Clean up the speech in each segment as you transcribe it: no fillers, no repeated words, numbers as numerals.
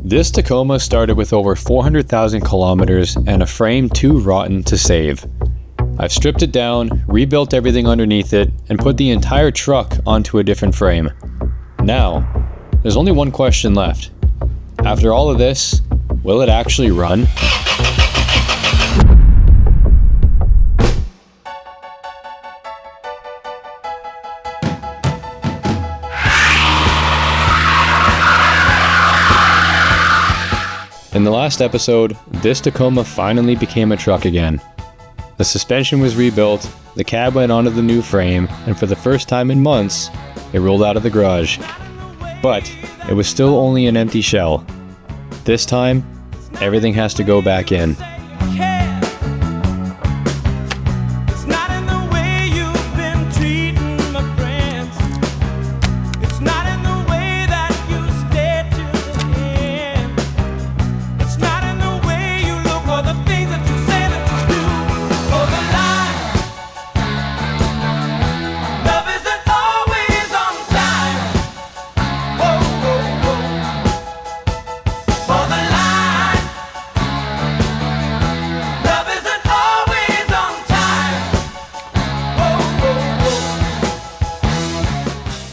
This Tacoma started with over 400,000 kilometers and a frame too rotten to save. I've stripped it down, rebuilt everything underneath it, and put the entire truck onto a different frame. Now, there's only one question left. After all of this, will it actually run? In the last episode, this Tacoma finally became a truck again. The suspension was rebuilt, the cab went onto the new frame, and for the first time in months, it rolled out of the garage. But it was still only an empty shell. This time, everything has to go back in.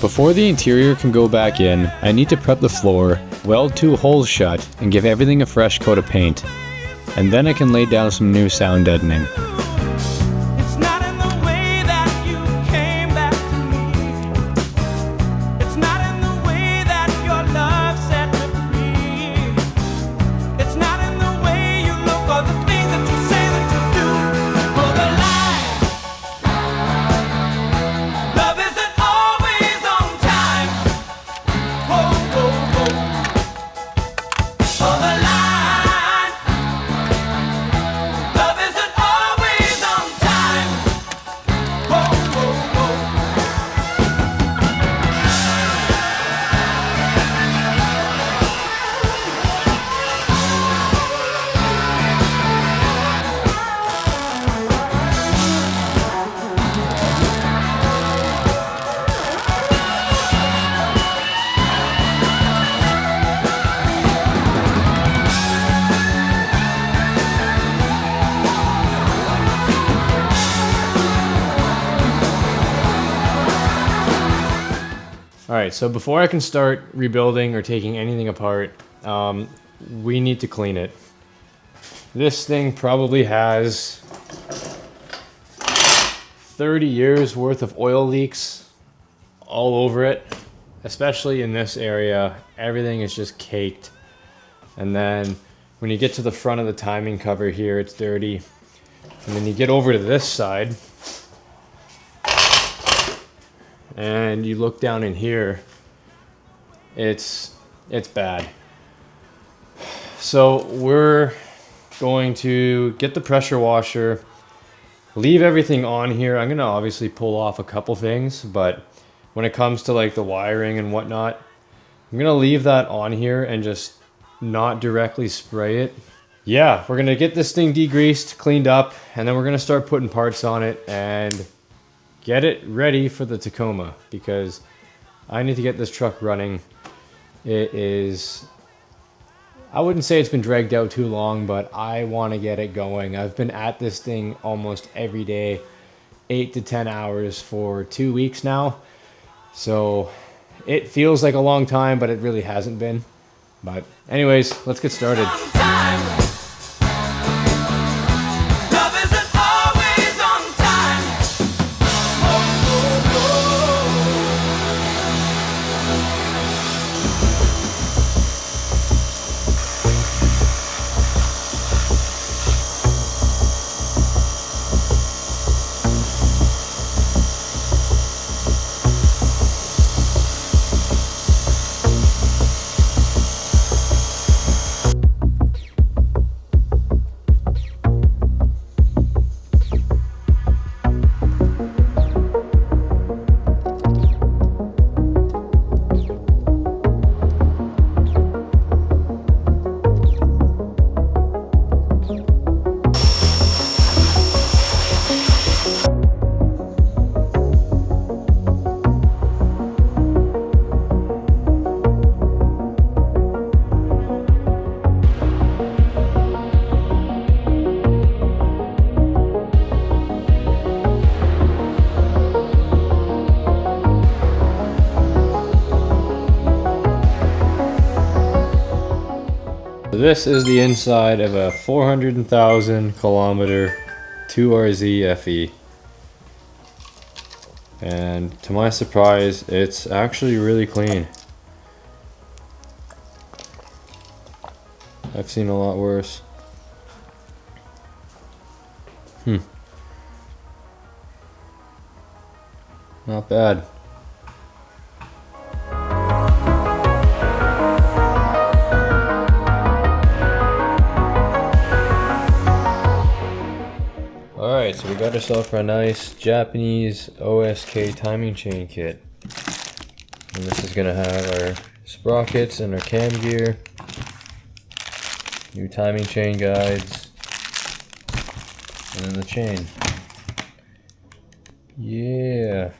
Before the interior can go back in, I need to prep the floor, weld 2 holes shut, and give everything a fresh coat of paint. And then I can lay down some new sound deadening. Alright, so before I can start rebuilding or taking anything apart, we need to clean it. This thing probably has 30 years worth of oil leaks all over it, especially in this area. Everything is just caked. And then when you get to the front of the timing cover here, it's dirty. And then you get over to this side, and you look down in here, it's bad. So we're going to get the pressure washer, leave everything on here. I'm gonna obviously pull off a couple things, but when it comes to like the wiring and whatnot, I'm gonna leave that on here and just not directly spray it. Yeah, we're gonna get this thing degreased, cleaned up, and then we're gonna start putting parts on it and get it ready for the Tacoma, because I need to get this truck running. It is, I wouldn't say it's been dragged out too long, but I want to get it going. I've been at this thing almost every day, 8 to 10 hours for 2 weeks now. So it feels like a long time, but it really hasn't been. But anyways, let's get started. This is the inside of a 400,000 kilometer 2RZ FE. And to my surprise, it's actually really clean. I've seen a lot worse. Not bad. Alright, so we got ourselves a nice Japanese OSK timing chain kit. And this is going to have our sprockets and our cam gear, new timing chain guides, and then the chain. Yeah.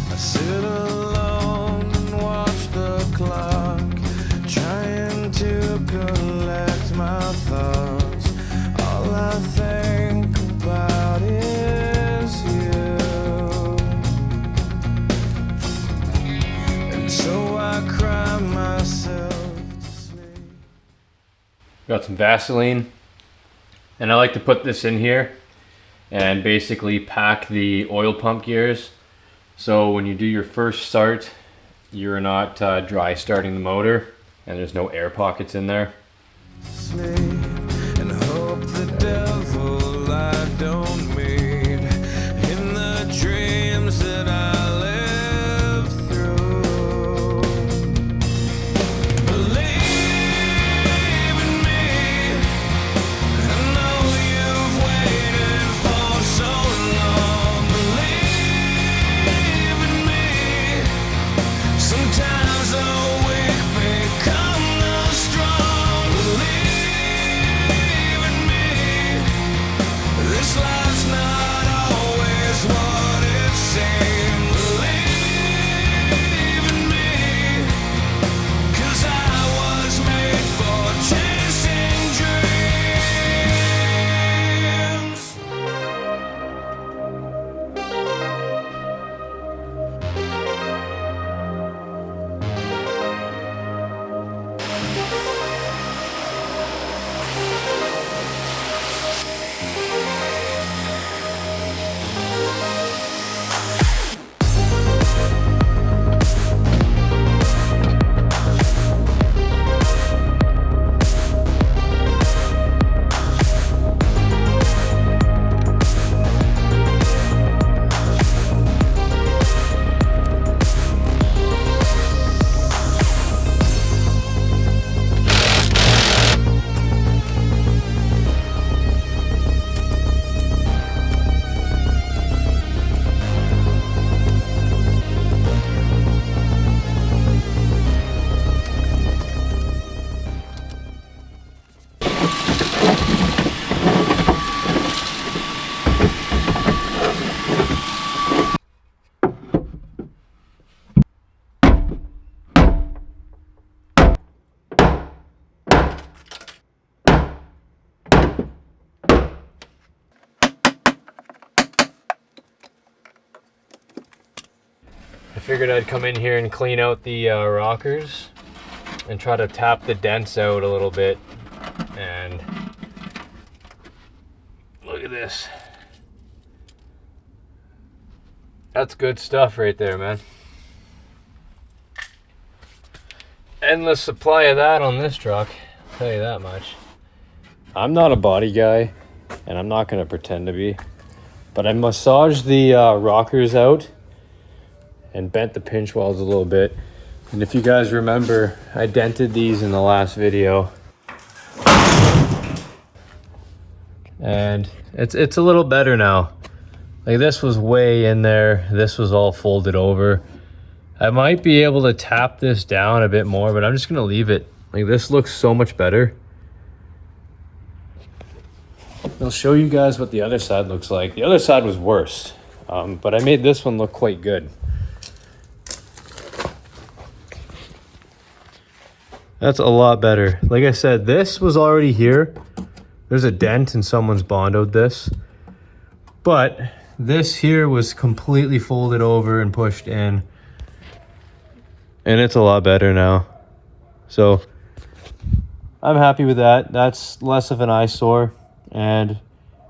I sit alone and watch the clock, trying to collect my thoughts. All I think about is you, and so I cry myself to sleep. Got some Vaseline, and I like to put this in here and basically pack the oil pump gears. So when you do your first start, you're not dry starting the motor and there's no air pockets in there. Sleep and hope the devil I don't meet in the dreams that I live through. Believe in me, I know you've waited for so long. Believe in me, sometimes the weak become the strong. Believe in me, this life's not always what it seems. Believe in me, 'cause I was made for chasing dreams. I figured I'd come in here and clean out the rockers and try to tap the dents out a little bit. And look at this. That's good stuff right there, man. Endless supply of that on this truck, I'll tell you that much. I'm not a body guy, and I'm not gonna pretend to be, but I massaged the rockers out and bent the pinch welds a little bit. And if you guys remember, I dented these in the last video. And it's a little better now. Like, this was way in there. This was all folded over. I might be able to tap this down a bit more, but I'm just gonna leave it. Like, this looks so much better. I'll show you guys what the other side looks like. The other side was worse, but I made this one look quite good. That's a lot better. Like I said, this was already here. There's a dent and someone's bondoed this. But this here was completely folded over and pushed in. And it's a lot better now. So I'm happy with that. That's less of an eyesore. And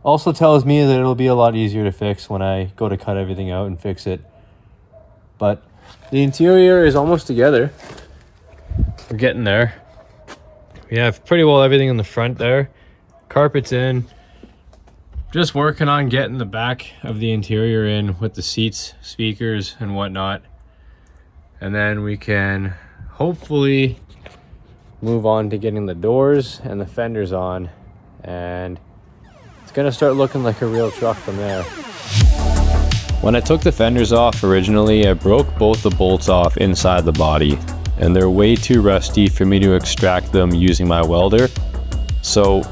also tells me that it'll be a lot easier to fix when I go to cut everything out and fix it. But the interior is almost together. We're getting there. We have pretty well everything in the front there. Carpet's in. Just working on getting the back of the interior in with the seats, speakers, and whatnot. And then we can hopefully move on to getting the doors and the fenders on. And it's gonna start looking like a real truck from there. When I took the fenders off originally, I broke both the bolts off inside the body. And they're way too rusty for me to extract them using my welder. So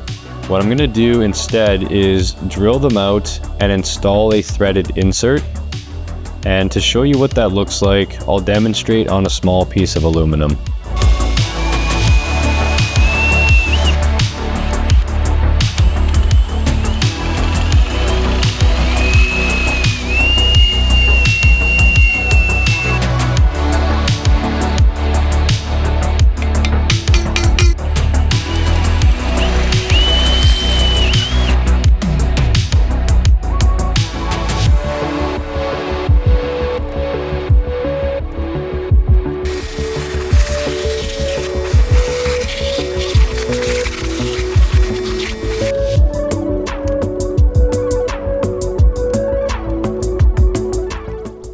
what I'm gonna do instead is drill them out and install a threaded insert. And to show you what that looks like, I'll demonstrate on a small piece of aluminum.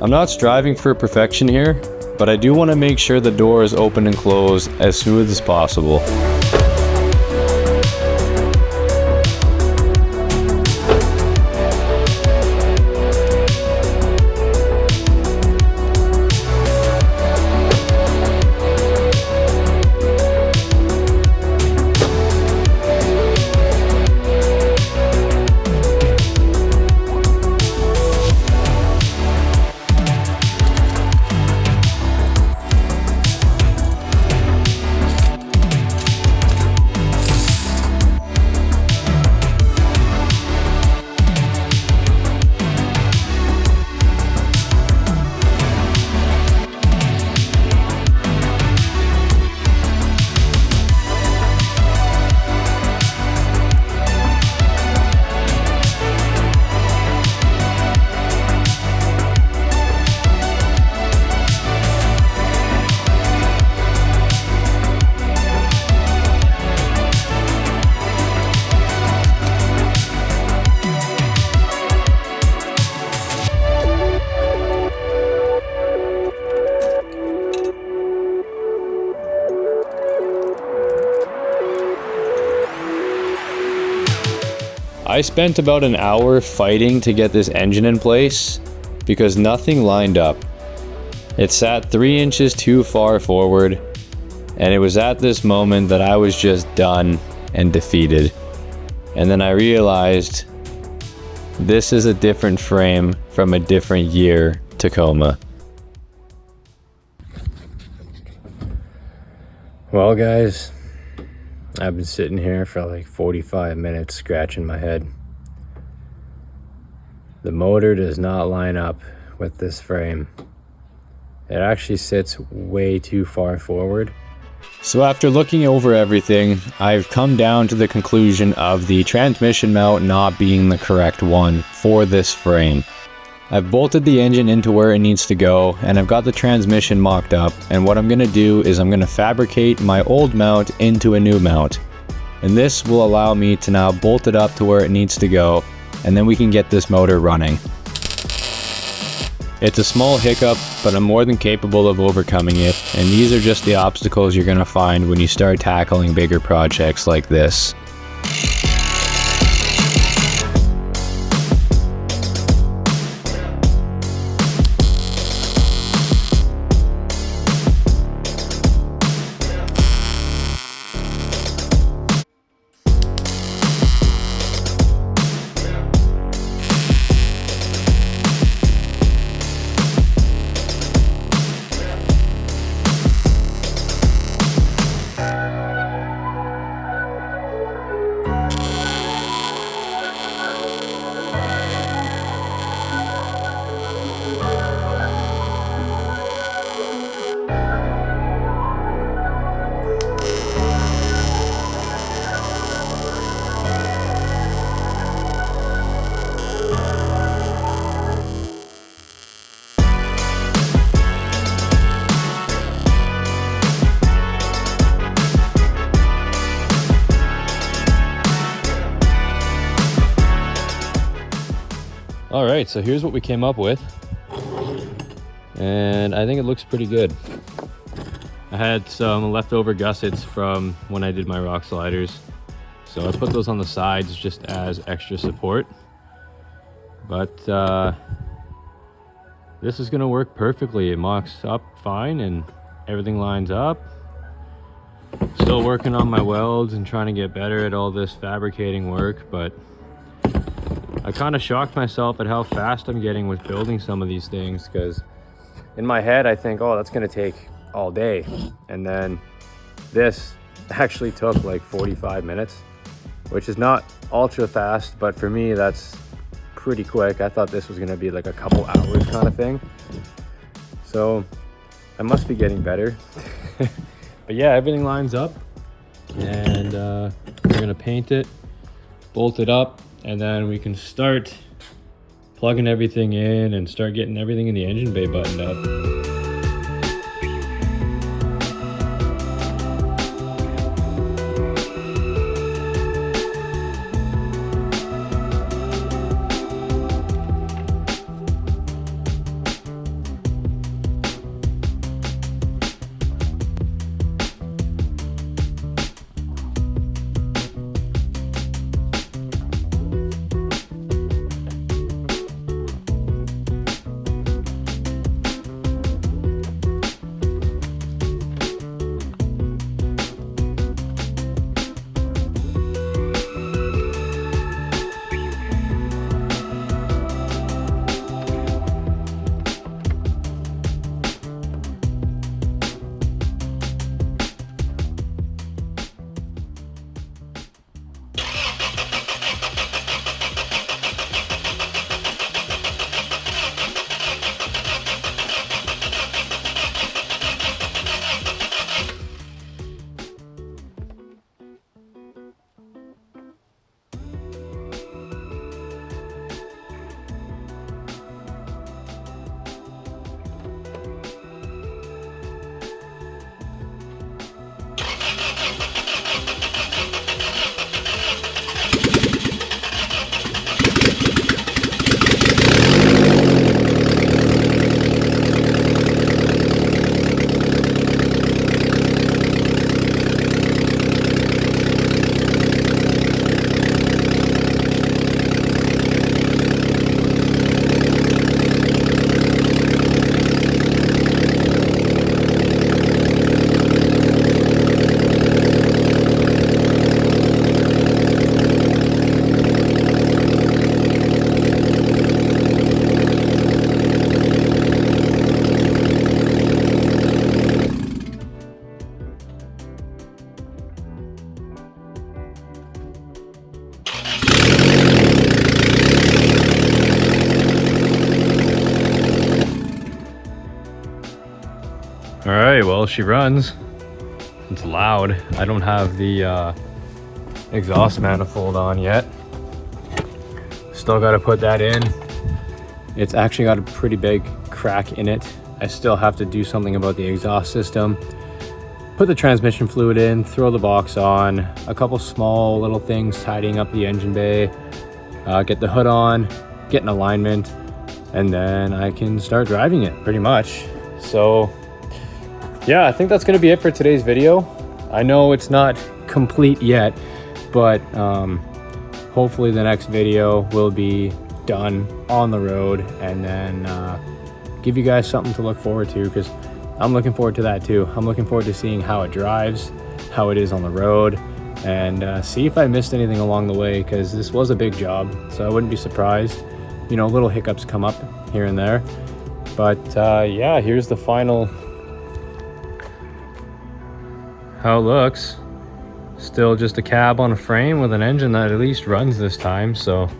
I'm not striving for perfection here, but I do want to make sure the door is open and closed as smooth as possible. I spent about an hour fighting to get this engine in place because nothing lined up. It sat 3 inches too far forward, and it was at this moment that I was just done and defeated. And then I realized this is a different frame from a different year Tacoma. Well guys, I've been sitting here for like 45 minutes scratching my head. The motor does not line up with this frame. It actually sits way too far forward. So after looking over everything, I've come down to the conclusion of the transmission mount not being the correct one for this frame. I've bolted the engine into where it needs to go, and I've got the transmission mocked up, and what I'm going to do is I'm going to fabricate my old mount into a new mount. And this will allow me to now bolt it up to where it needs to go, and then we can get this motor running. It's a small hiccup, but I'm more than capable of overcoming it, and these are just the obstacles you're going to find when you start tackling bigger projects like this. All right, so here's what we came up with. And I think it looks pretty good. I had some leftover gussets from when I did my rock sliders. So I put those on the sides just as extra support. But this is gonna work perfectly. It mocks up fine and everything lines up. Still working on my welds and trying to get better at all this fabricating work, but I kind of shocked myself at how fast I'm getting with building some of these things, because in my head I think, oh, that's gonna take all day, and then this actually took like 45 minutes, which is not ultra fast, but for me that's pretty quick. I thought this was gonna be like a couple hours kind of thing, so I must be getting better. But yeah, everything lines up, and we're gonna paint it, bolt it up, and then we can start plugging everything in and start getting everything in the engine bay buttoned up. All right, well, she runs. It's loud. I don't have the exhaust manifold on yet. Still got to put that in. It's actually got a pretty big crack in it. I still have to do something about the exhaust system. Put the transmission fluid in, throw the box on, a couple small little things tidying up the engine bay, get the hood on, get an alignment, and then I can start driving it pretty much. So yeah, I think that's going to be it for today's video. I know it's not complete yet, but hopefully the next video will be done on the road, and then give you guys something to look forward to, because I'm looking forward to that too. I'm looking forward to seeing how it drives, how it is on the road, and see if I missed anything along the way, because this was a big job, so I wouldn't be surprised. You know, little hiccups come up here and there. But yeah, here's the final how it looks. Still just a cab on a frame with an engine that at least runs this time. So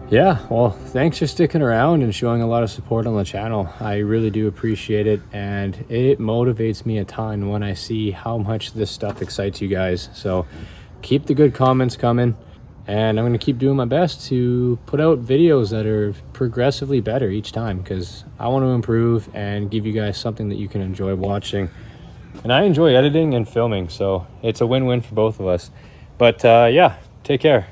yeah, well, thanks for sticking around and showing a lot of support on the channel. I really do appreciate it, and it motivates me a ton when I see how much this stuff excites you guys. So keep the good comments coming, and I'm going to keep doing my best to put out videos that are progressively better each time, because I want to improve and give you guys something that you can enjoy watching. And I enjoy editing and filming, so it's a win-win for both of us. But yeah, take care.